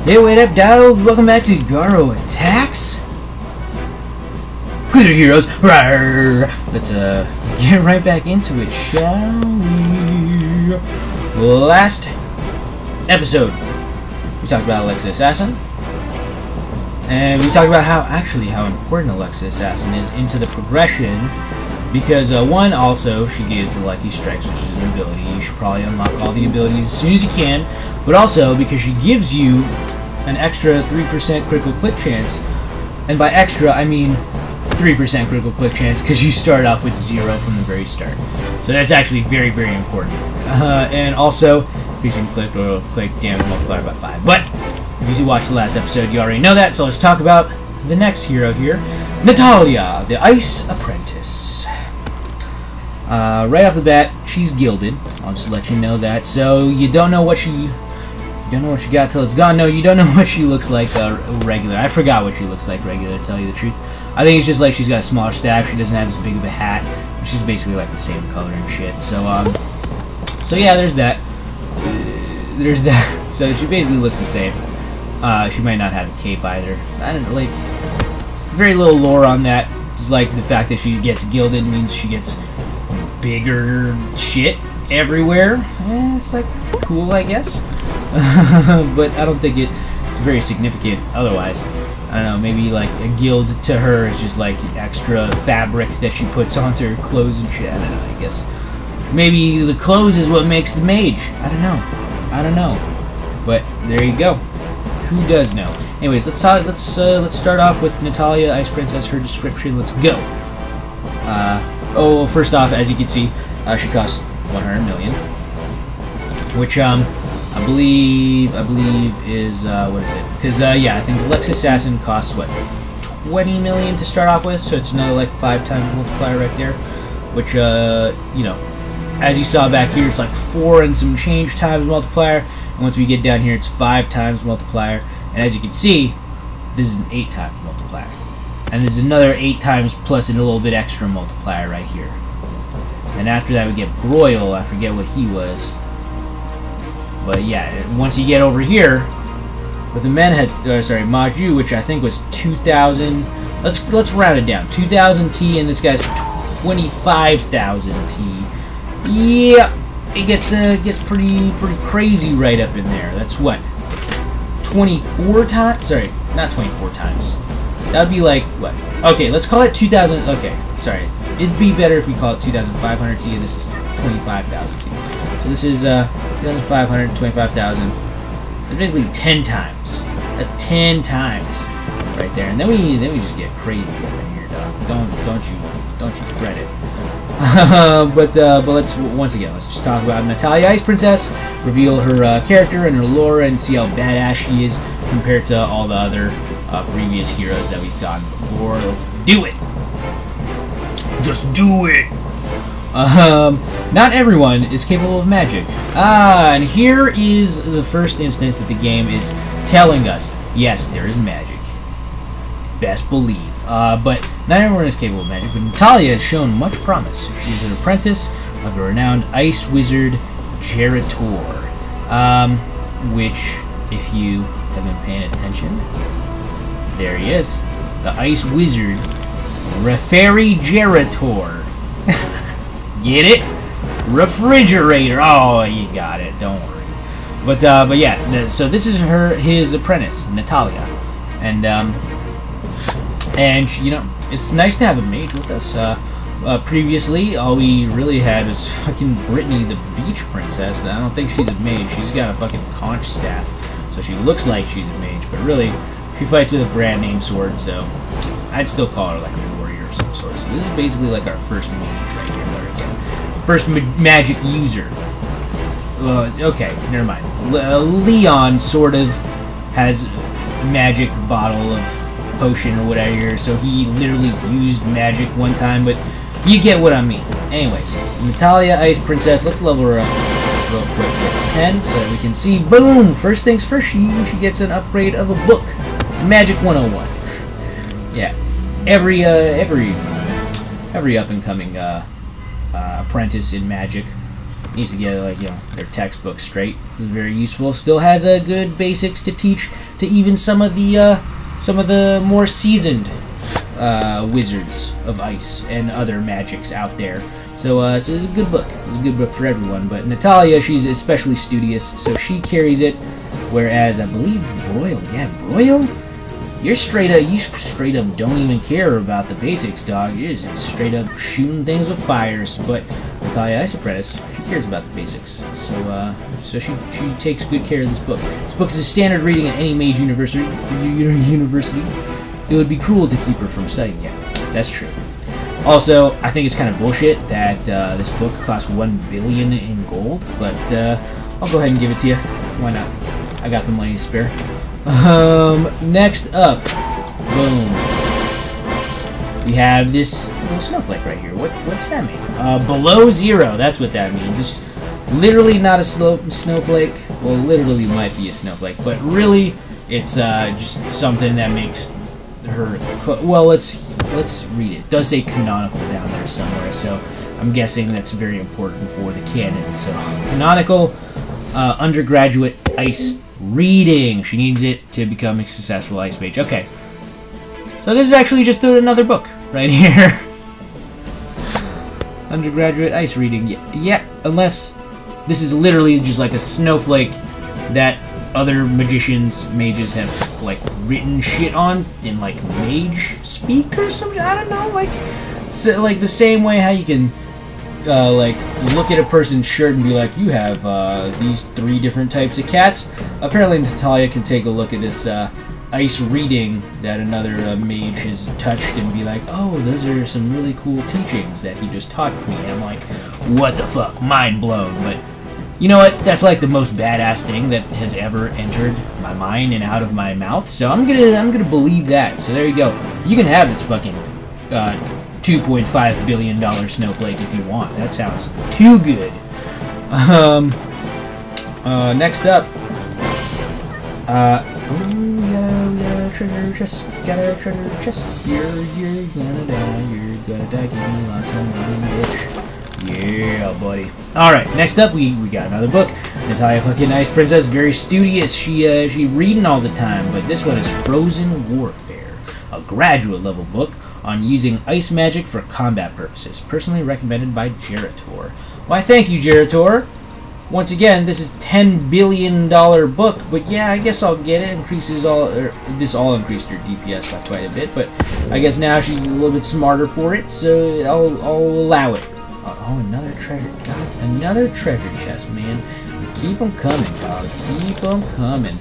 Hey, what up, dogs? Welcome back to Garo Attacks. Glitter Heroes. Rawr. Let's get right back into it, shall we? Last episode, we talked about Alexa Assassin, and we talked about how important Alexa Assassin is into the progression. Because one, also, she gives the Lucky Strikes, which is an ability. You should probably unlock all the abilities as soon as you can. But also, because she gives you an extra 3% critical click chance. And by extra, I mean 3% critical click chance, because you start off with 0 from the very start. So that's actually very, very important. And also, increasing click or click damage multiplier by 5. But, if you watched the last episode, you already know that. So let's talk about the next hero here. Natalia, the Ice Apprentice. Right off the bat, she's gilded. I'll just let you know that. So you don't know what she got till it's gone. No, you don't know what she looks like regular. I forgot what she looks like regular, to tell you the truth. I think it's just like she's got a smaller staff. She doesn't have as big of a hat. She's basically like the same color and shit. So so yeah, there's that. There's that. So she basically looks the same. She might not have a cape either. So I didn't like very little lore on that. Just like the fact that she gets gilded means she gets bigger shit everywhere. It's like cool, I guess. But I don't think it's very significant otherwise. I don't know, maybe like a guild to her is just like extra fabric that she puts onto her clothes and shit. I don't know, I guess. Maybe the clothes is what makes the mage. I don't know. But there you go. Who does know? Anyways, let's start off with Natalia, Ice Princess, her description. Let's go. Oh, first off, as you can see, she costs 100 million, which I believe is what is it? Because yeah, I think Alexa Assassin costs what, 20 million to start off with, so it's another like 5 times multiplier right there, which you know, as you saw back here, it's like 4 and some change times multiplier, and once we get down here, it's 5 times multiplier, and as you can see, this is an 8 times multiplier. And there's another 8 times plus a little bit extra multiplier right here. And after that we get Broil. I forget what he was. But yeah, once you get over here with the Maju, which I think was 2,000. Let's round it down. 2,000 T, and this guy's 25,000 T. Yeah, it gets pretty crazy right up in there. That's what, 24 times. Sorry, not 24 times. That would be like, what? Okay, let's call it 2,000. Okay, sorry. It'd be better if we call it 2,500 T, and this is 25,000 T. So this is 2,500, 25,000. Basically 10 times. That's 10 times right there. And then we just get crazy over here, dog. Don't you fret it. But let's once again, let's just talk about Natalia, Ice Princess. Reveal her character and her lore, and see how badass she is compared to all the other previous heroes that we've gotten before. Let's do it. Just do it. Not everyone is capable of magic. And here is the first instance that the game is telling us, yes, there is magic. Best believe. But not everyone is capable of magic. But Natalia has shown much promise. She is an apprentice of a renowned ice wizard, Gerator. Which, if you have been paying attention, there he is. The Ice Wizard, Referi Gerator. Get it? Refrigerator. Oh, you got it. Don't worry. But yeah. So this is his apprentice, Natalia, and you know, it's nice to have a mage with us. Previously, all we really had was fucking Brittany, the Beach Princess. I don't think she's a mage. She's got a fucking conch staff, so she looks like she's a mage, but really, she fights with a brand name sword, so I'd still call her like a warrior of some sort. So this is basically like our first mage right here, again. First magic user. Okay, never mind. Leon sort of has a magic bottle of potion or whatever, so he literally used magic one time, but you get what I mean. Anyways, Natalia, Ice Princess, let's level her up real quick to 10 so that we can see, boom! First things first, she gets an upgrade of a book. It's Magic 101. Yeah, every up-and-coming apprentice in Magic needs to get, like, you know, their textbook straight. This is very useful. Still has good basics to teach to even some of the more seasoned wizards of ice and other magics out there. So it's a good book. It's a good book for everyone. But Natalia, she's especially studious, so she carries it. Whereas I believe Broyle, yeah, Broyle, you straight up don't even care about the basics, dog. You're just straight up shooting things with fires. But Natalia, Ice Apprentice, she cares about the basics. So she takes good care of this book. This book is a standard reading at any mage university. It would be cruel to keep her from studying it. That's true. Also, I think it's kind of bullshit that this book costs $1 billion in gold, but I'll go ahead and give it to you. Why not? I got the money to spare. Next up, boom. We have this little snowflake right here. What's that mean? Below zero. That's what that means. It's literally not a snowflake. Well, literally might be a snowflake, but really, it's just something that makes her. Well, let's read it. It does say canonical down there somewhere, so I'm guessing that's very important for the canon. So canonical undergraduate ice reading. She needs it to become a successful ice mage. Okay, so this is actually just another book right here. Undergraduate ice reading. Yeah, unless this is literally just like a snowflake that other mages have like written shit on in like mage speak or something. I don't know, like the same way how you can like look at a person's shirt and be like, you have these 3 different types of cats. Apparently Natalia can take a look at this ice reading that another mage has touched and be like, oh, those are some really cool teachings that he just taught me. And I'm like, what the fuck, mind blown. But you know what? That's like the most badass thing that has ever entered my mind and out of my mouth. So I'm gonna believe that. So there you go. You can have this fucking $2.5 billion snowflake if you want. That sounds too good. Next up. Treasure chest. Got a treasure chest here. You're gonna die. Give me lots of money, bitch. Yeah, buddy. Alright, next up we got another book. Natalia fucking Ice Princess, very studious. She reading all the time, but this one is Frozen Warfare, a graduate level book on using ice magic for combat purposes. Personally recommended by Gerator. Why, thank you, Gerator. Once again, this is $10 billion book, but yeah, I guess I'll get it. This all increased her DPS by quite a bit, but I guess now she's a little bit smarter for it, so I'll allow it. Oh, another treasure. God, another treasure chest, man. Keep them coming, dog. Keep them coming.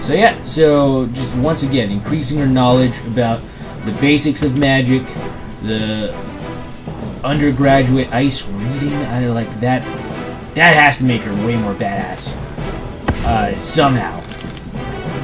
So yeah, so just once again, increasing her knowledge about the basics of magic, the undergraduate ice reading. I like that. That has to make her way more badass. Somehow.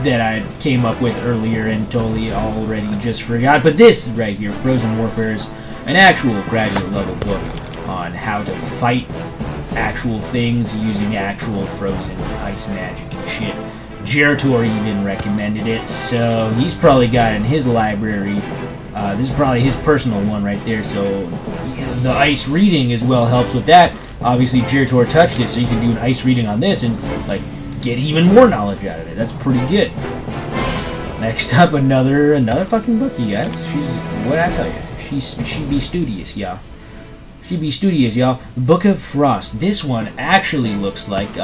That I came up with earlier and totally already just forgot. But this right here, Frozen Warfare, is an actual graduate level book on how to fight actual things using actual frozen ice magic and shit. Gerator even recommended it, so he's probably got it in his library. This is probably his personal one right there, so the ice reading as well helps with that. Obviously Gerator touched it, so you can do an ice reading on this and like get even more knowledge out of it. That's pretty good. Next up, another fucking book, you guys. What'd I tell you? She be studious, y'all. She be studious, y'all. Book of Frost. This one actually looks like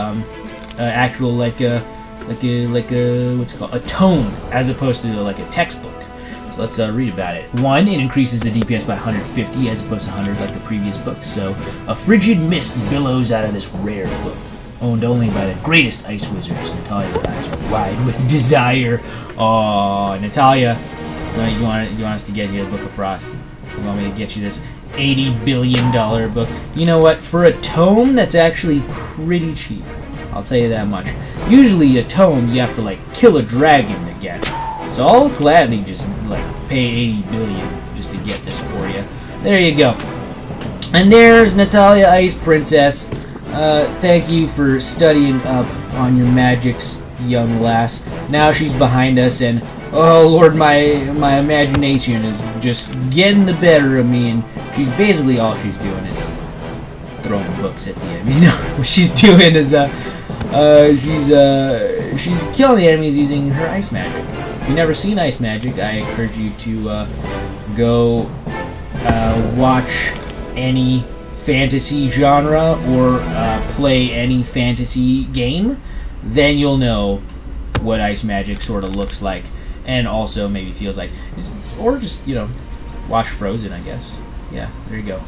actual like a what's it called, a tome, as opposed to like a textbook. So let's read about it. 1, it increases the DPS by 150 as opposed to 100 like the previous book. So a frigid mist billows out of this rare book, owned only by the greatest ice wizards. Natalia's eyes are wide with desire. Oh, Natalia, you want us to get you a Book of Frost? You want me to get you this $80 billion book? You know what? For a tome, that's actually pretty cheap. I'll tell you that much. Usually a tome, you have to like kill a dragon to get. So I'll gladly just like pay $80 billion just to get this for you. There you go. And there's Natalia Ice Princess. Thank you for studying up on your magics, young lass. Now she's behind us, and oh lord, my imagination is just getting the better of me, and she's basically all she's doing is throwing books at the enemies. No, what she's doing is she's killing the enemies using her ice magic. If you've never seen ice magic, I encourage you to go watch any fantasy genre or play any fantasy game. Then you'll know what ice magic sort of looks like, and also maybe feels like. Or just, you know, watch Frozen, I guess. Yeah, there you go.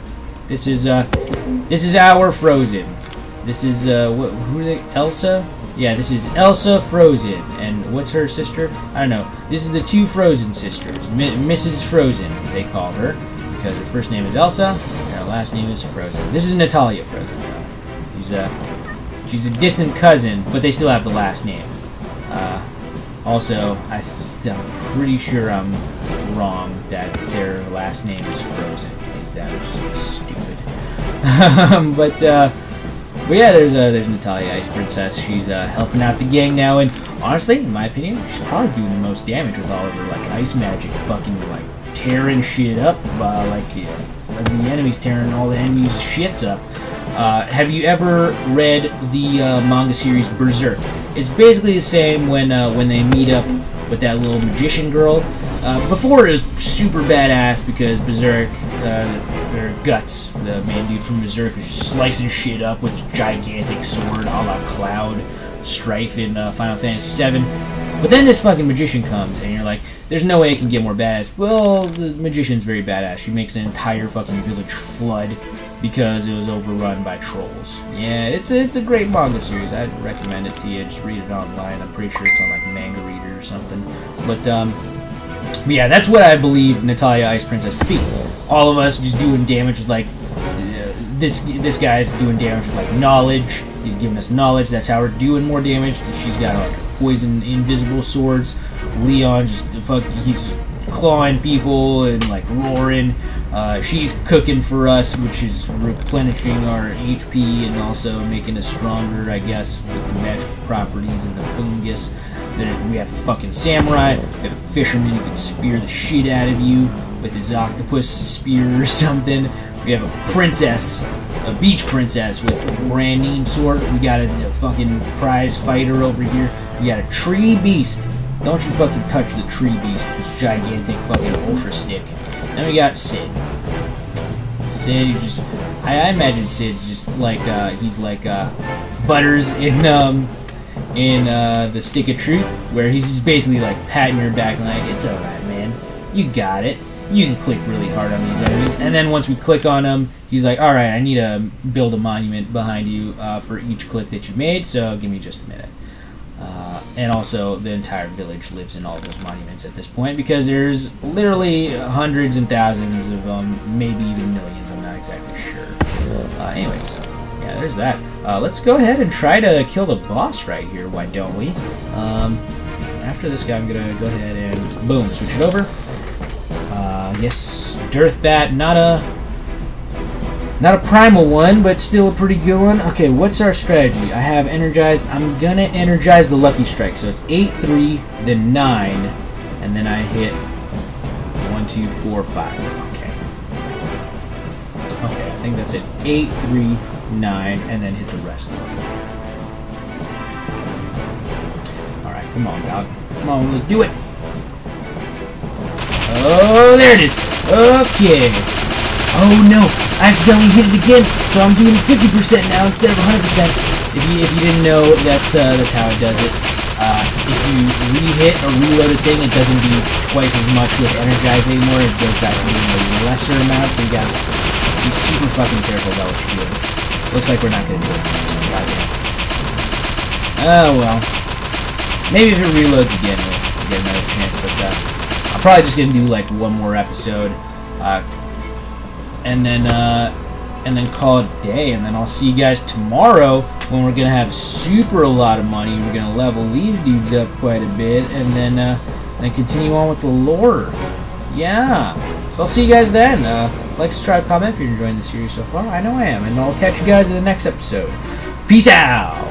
This is our Frozen. This is who are they? Elsa? Yeah, this is Elsa Frozen. And what's her sister? I don't know. This is the two Frozen sisters. Mrs. Frozen, they call her, because her first name is Elsa and her last name is Frozen. This is Natalia Frozen, though. She's a distant cousin, but they still have the last name. Also, I'm pretty sure I'm wrong that their last name is Frozen, because that would just be stupid. But yeah, there's Natalia, Ice Princess. She's helping out the gang now, and honestly, in my opinion, she's probably doing the most damage with all of her like ice magic, fucking like tearing shit up, like the enemies tearing all the enemies' shits up. Have you ever read the manga series Berserk? It's basically the same when they meet up with that little magician girl. Before it was super badass because Berserk, or Guts, the main dude from Berserk, was just slicing shit up with his gigantic sword a la Cloud Strife in Final Fantasy VII. But then this fucking magician comes, and you're like, there's no way it can get more badass. Well, the magician's very badass. She makes an entire fucking village flood because it was overrun by trolls. Yeah, it's a great manga series. I'd recommend it to you. Just read it online. I'm pretty sure it's on like Manga Reader or something. But yeah, that's what I believe Natalia Ice Princess to be. All of us just doing damage with like this guy's doing damage with like knowledge. He's giving us knowledge. That's how we're doing more damage. She's got like poison invisible swords. Leon just he's clawing people and like roaring. She's cooking for us, which is replenishing our HP and also making us stronger, I guess, with the magical properties and the fungus. Then we have fucking samurai. We have a fisherman who can spear the shit out of you with his octopus spear or something. We have a princess, a beach princess with a brand name sword. We got a fucking prize fighter over here. We got a tree beast. Don't you fucking touch the tree beast with this gigantic fucking ultra stick. Then we got Sid. Sid, he's just... I imagine Sid's just like, he's like, Butters in the Stick of Truth, where he's just basically like patting your back and like, it's alright, man. You got it. You can click really hard on these enemies. And then once we click on them, he's like, alright, I need to build a monument behind you for each click that you made, so give me just a minute. And also, the entire village lives in all those monuments at this point, because there's literally hundreds and thousands of them, maybe even millions, I'm not exactly sure. Anyways, yeah, there's that. Let's go ahead and try to kill the boss right here, why don't we? After this guy, I'm going to go ahead and, boom, switch it over. Yes, Dearth Bat, not a primal one, but still a pretty good one. Okay, what's our strategy? I have energized. I'm gonna energize the Lucky Strike. So it's 8, 3, then 9, and then I hit 1, 2, 4, 5. Okay. Okay, I think that's it. 8, 3, 9, and then hit the rest of them. Alright, come on, dog. Come on, let's do it. Oh, there it is. Okay. Oh no, I accidentally hit it again, so I'm doing 50% now instead of 100%. If you didn't know, that's how it does it. If you re-hit or reload a thing, it doesn't do twice as much with Energize anymore. It goes back to doing a lesser amount, so you gotta be super fucking careful about what you're doing. Looks like we're not gonna do it. Oh well. Maybe if it reloads again, we'll get another chance, but I'm probably just gonna do like one more episode. And then call it a day, and then I'll see you guys tomorrow when we're gonna have a lot of money. We're gonna level these dudes up quite a bit, and then continue on with the lore. Yeah. So I'll see you guys then. Like, subscribe, comment if you're enjoying the series so far. I know I am, and I'll catch you guys in the next episode. Peace out.